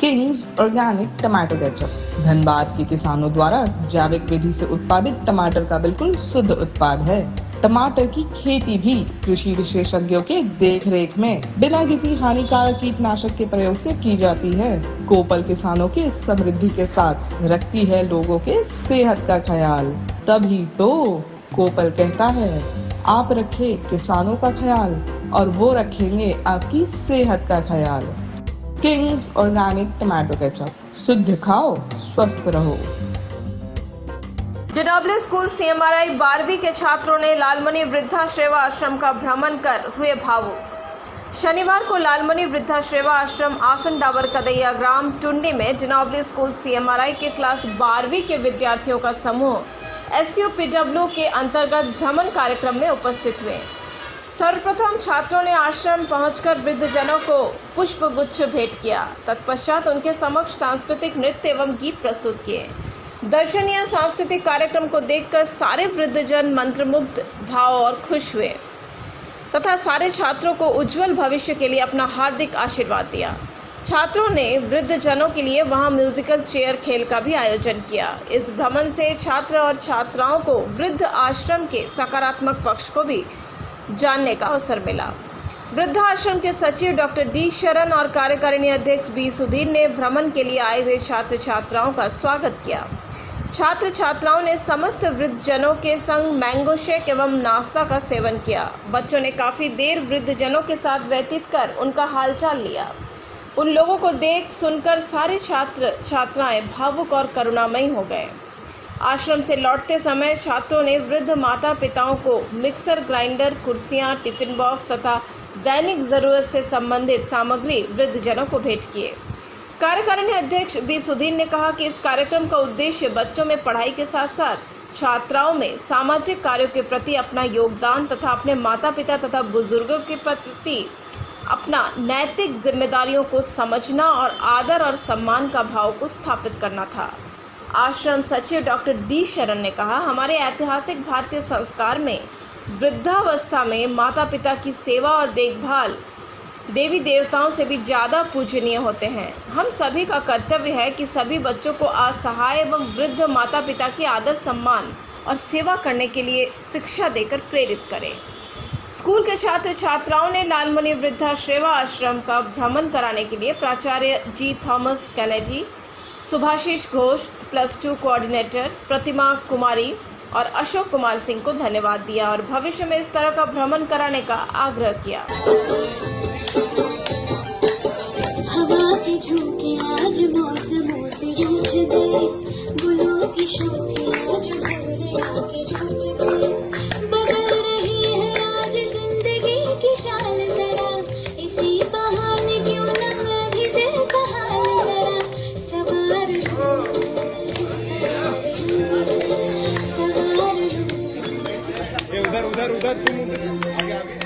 Kings organic tomato ketchup Dhanbad के किसानों द्वारा जैविक विधि से उत्पादित टमाटर का बिल्कुल शुद्ध उत्पाद है। टमाटर की खेती भी कृषि विशेषज्ञों के देखरेख में बिना किसी हानिकारक कीटनाशक के प्रयोग से की जाती है। कोपल किसानों की समृद्धि के साथ रखती है लोगों के सेहत का ख्याल। तभी तो कोपल कहता है, आप रखे किसानों का ख्याल और वो रखेंगे आपकी सेहत का ख्याल। किंग्स ऑर्गेनिक टमाटो केचप, शुद्ध खाओ स्वस्थ रहो। डिनोबले स्कूल CMRI 12वीं के छात्रों ने लालमणि वृद्धाश्रम आश्रम का भ्रमण कर हुए भावुक। शनिवार को लालमणि वृद्धाश्रम आश्रम आसन डाबर कदैया ग्राम टुंडी में डिनोबले स्कूल CMRI के क्लास 12वीं के विद्यार्थियों का समूह SUPW के अंतर्गत भ्रमण कार्यक्रम में उपस्थित हुए। सर्वप्रथम छात्रों ने आश्रम पहुंचकर वृद्धजनों को पुष्प गुच्छ भेंट किया। तत्पश्चात उनके समक्ष सांस्कृतिक नृत्य एवं गीत प्रस्तुत किए। दर्शनीय सांस्कृतिक कार्यक्रम को देखकर सारे वृद्धजन मंत्रमुग्ध भाव और खुश हुए तथा सारे छात्रों को उज्जवल भविष्य के लिए अपना हार्दिक आशीर्वाद दिया। छात्रों ने वृद्धजनों के लिए वहां म्यूजिकल चेयर खेल का भी आयोजन किया। इस भ्रमण से छात्र और छात्राओं को वृद्ध आश्रम के सकारात्मक पक्ष को भी जानने का अवसर मिला। वृद्धाश्रम के सचिव डॉक्टर डी शरण और कार्यकारिणी अध्यक्ष बी सुधीर ने भ्रमण के लिए आए हुए छात्र छात्राओं का स्वागत किया। छात्र छात्राओं ने समस्त वृद्धजनों के संग मैंगो शेक एवं नाश्ता का सेवन किया। बच्चों ने काफी देर वृद्धजनों के साथ व्यतीत कर उनका हालचाल लिया। उन लोगों को देख सुनकर सारे छात्र छात्राएं भावुक और करुणामयी हो गए। आश्रम से लौटते समय छात्रों ने वृद्ध माता पिताओं को मिक्सर ग्राइंडर, कुर्सियां, टिफिन बॉक्स तथा दैनिक जरूरत से संबंधित सामग्री वृद्धजनों को भेंट किए। कार्यकारिणी अध्यक्ष बी सुधीर ने कहा कि इस कार्यक्रम का उद्देश्य बच्चों में पढ़ाई के साथ साथ छात्राओं में सामाजिक कार्यों के प्रति अपना योगदान तथा अपने माता पिता तथा बुजुर्गों के प्रति अपना नैतिक जिम्मेदारियों को समझना और आदर और सम्मान का भाव को स्थापित करना था। आश्रम सचिव डॉक्टर डी शरण ने कहा, हमारे ऐतिहासिक भारतीय संस्कार में वृद्धावस्था में माता पिता की सेवा और देखभाल देवी देवताओं से भी ज़्यादा पूजनीय होते हैं। हम सभी का कर्तव्य है कि सभी बच्चों को असहाय एवं वृद्ध माता पिता की आदर सम्मान और सेवा करने के लिए शिक्षा देकर प्रेरित करें। स्कूल के छात्र छात्राओं ने लालमणि वृद्धाश्रम आश्रम का भ्रमण कराने के लिए प्राचार्य जी Thomas Kennedy, Subhashish Ghosh, +2 coordinator Pratima Kumari और अशोक कुमार सिंह को धन्यवाद दिया और भविष्य में इस तरह का भ्रमण कराने का आग्रह किया। हवा के झोंके आज मौसमों से रूठ गए, गुलों की शोखें आज भंवरे आके टूट गए। बदल रही है आज जिंदगी की चाल जरा, इसी बहाने क्यों न मैं भी दिल का हाल जरा सवार लूं, सवार लूं, सवार लूं। उधर तुम आगे आगे।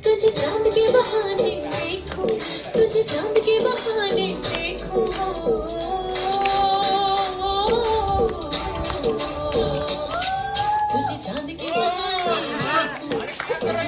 तुझे चांद के बहाने देखो, तुझे चांद के बहाने देखो, तुझे चांद के बहाने देखो, तुझे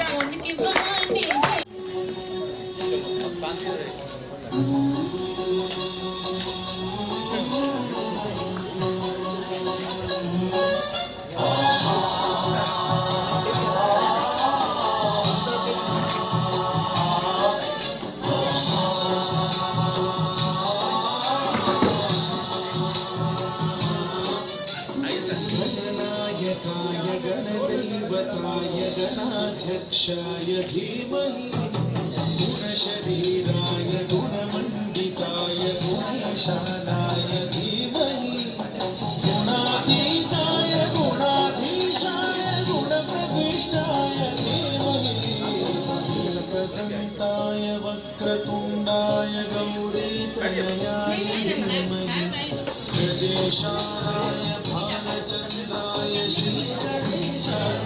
गणदैवताय गणाध्यक्षाय धीमहि गुणशरीराय गुणमण्डिताय गुणेशानाय धीमहि गुणातीताय गुणाधीशाय गुणप्रविष्टाय धीमहि गणपदन्ताय वक्रतुण्डाय गौरीतनयाय धीमहि गणेशाय भालचन्द्राय श्रीगणेशाय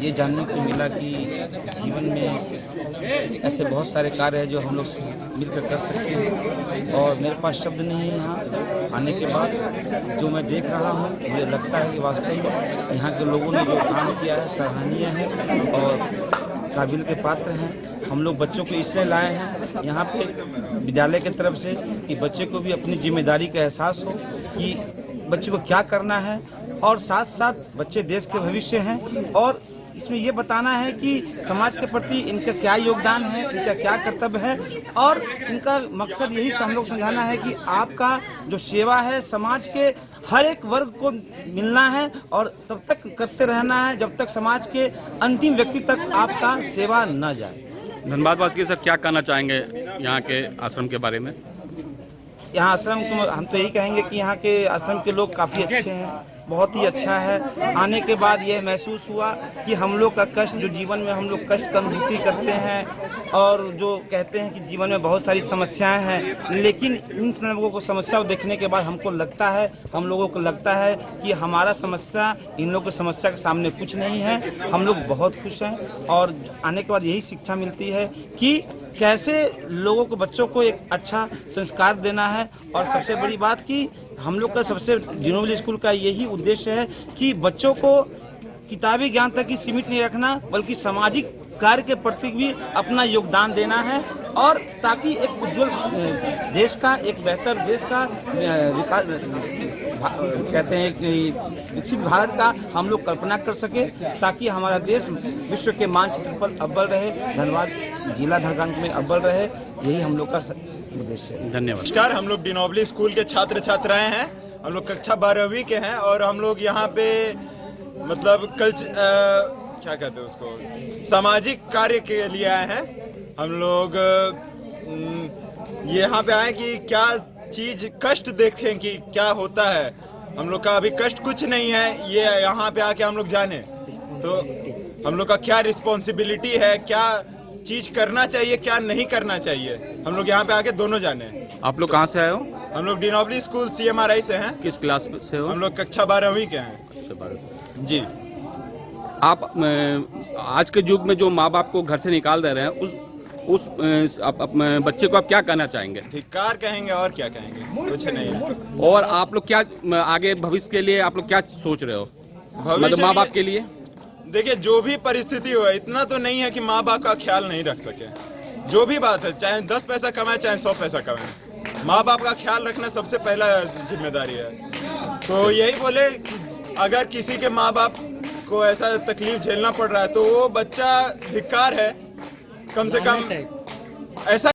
ये जानने को मिला कि जीवन में ऐसे बहुत सारे कार्य हैं जो हम लोग मिलकर कर सकते हैं और मेरे पास शब्द नहीं है। यहाँ आने के बाद जो मैं देख रहा हूँ मुझे लगता है कि वास्तव में यहाँ के लोगों ने जो काम किया है सराहनीय है और काबिल के पात्र हैं। हम लोग बच्चों को इसलिए लाए हैं यहाँ पे विद्यालय की तरफ से कि बच्चे को भी अपनी जिम्मेदारी का एहसास हो कि बच्चे को क्या करना है और साथ साथ बच्चे देश के भविष्य हैं और इसमें ये बताना है कि समाज के प्रति इनका क्या योगदान है, इनका क्या कर्तव्य है और इनका मकसद यही हम लोग समझाना है कि आपका जो सेवा है समाज के हर एक वर्ग को मिलना है और तब तक करते रहना है जब तक समाज के अंतिम व्यक्ति तक आपका सेवा न जाए। धन्यवाद वासी सर, क्या कहना चाहेंगे यहाँ के आश्रम के बारे में? यहाँ आश्रम को हम तो यही कहेंगे कि यहाँ के आश्रम के लोग काफ़ी अच्छे हैं, बहुत ही अच्छा है। आने के बाद ये महसूस हुआ कि हम लोग का कष्ट जो जीवन में हम लोग कष्ट का अनुभूति करते हैं और जो कहते हैं कि जीवन में बहुत सारी समस्याएं हैं, लेकिन इन लोगों को समस्या देखने के बाद हम लोगों को लगता है कि हमारा समस्या इन लोगों की समस्या के सामने कुछ नहीं है। हम लोग बहुत खुश हैं और आने के बाद यही शिक्षा मिलती है कि कैसे लोगों को बच्चों को एक अच्छा संस्कार देना है और सबसे बड़ी बात कि हम लोग का सबसे जिनोबल स्कूल का यही उद्देश्य है कि बच्चों को किताबी ज्ञान तक ही सीमित नहीं रखना बल्कि सामाजिक कार्य के प्रति भी अपना योगदान देना है और ताकि एक उज्जवल देश का, एक बेहतर देश का विकास कहते हैं कि विकसित भारत का हम लोग कल्पना कर सके, ताकि हमारा देश विश्व के मानचित्र पर अव्वल रहे। धनबाद जिला धनबाद में अव्वल रहे, यही हम लोग का उद्देश्य है। धन्यवाद। नमस्कार, हम लोग डिनोबली स्कूल के छात्र छात्राएं हैं। हम लोग कक्षा 12वीं के हैं और हम लोग यहाँ पे मतलब क्या कहते हैं उसको, सामाजिक कार्य के लिए आए हैं। हम लोग यहाँ पे आए कि क्या चीज कष्ट देखें कि क्या होता है। हम लोग का अभी कष्ट कुछ नहीं है, ये यहाँ पे आके हम लोग जाने तो हम लोग का क्या रिस्पॉन्सिबिलिटी है, क्या चीज करना चाहिए, क्या नहीं करना चाहिए, हम लोग यहाँ पे आके दोनों जाने। आप लोग कहाँ से आए हो? हम लोग डिनोबली स्कूल CMRI से हैं। किस क्लास से हो? हम लोग कक्षा 12वीं के हैं। जी। आप आज के युग में जो माँ बाप को घर से निकाल दे रहे हैं, उस बच्चे को आप क्या कहना चाहेंगे? धिक्कार कहेंगे और क्या कहेंगे, कुछ नहीं। और आप लोग क्या आगे भविष्य के लिए आप लोग क्या सोच रहे हो, मतलब माँ बाप के लिए? देखिए, जो भी परिस्थिति हो, इतना तो नहीं है कि माँ बाप का ख्याल नहीं रख सके। जो भी बात है, चाहे 10 पैसा कमाए चाहे 100 पैसा कमाए, माँ बाप का ख्याल रखना सबसे पहला जिम्मेदारी है। तो यही बोले, अगर किसी के माँ बाप को ऐसा तकलीफ झेलना पड़ रहा है तो वो बच्चा धिक्कार है, कम से कम ऐसा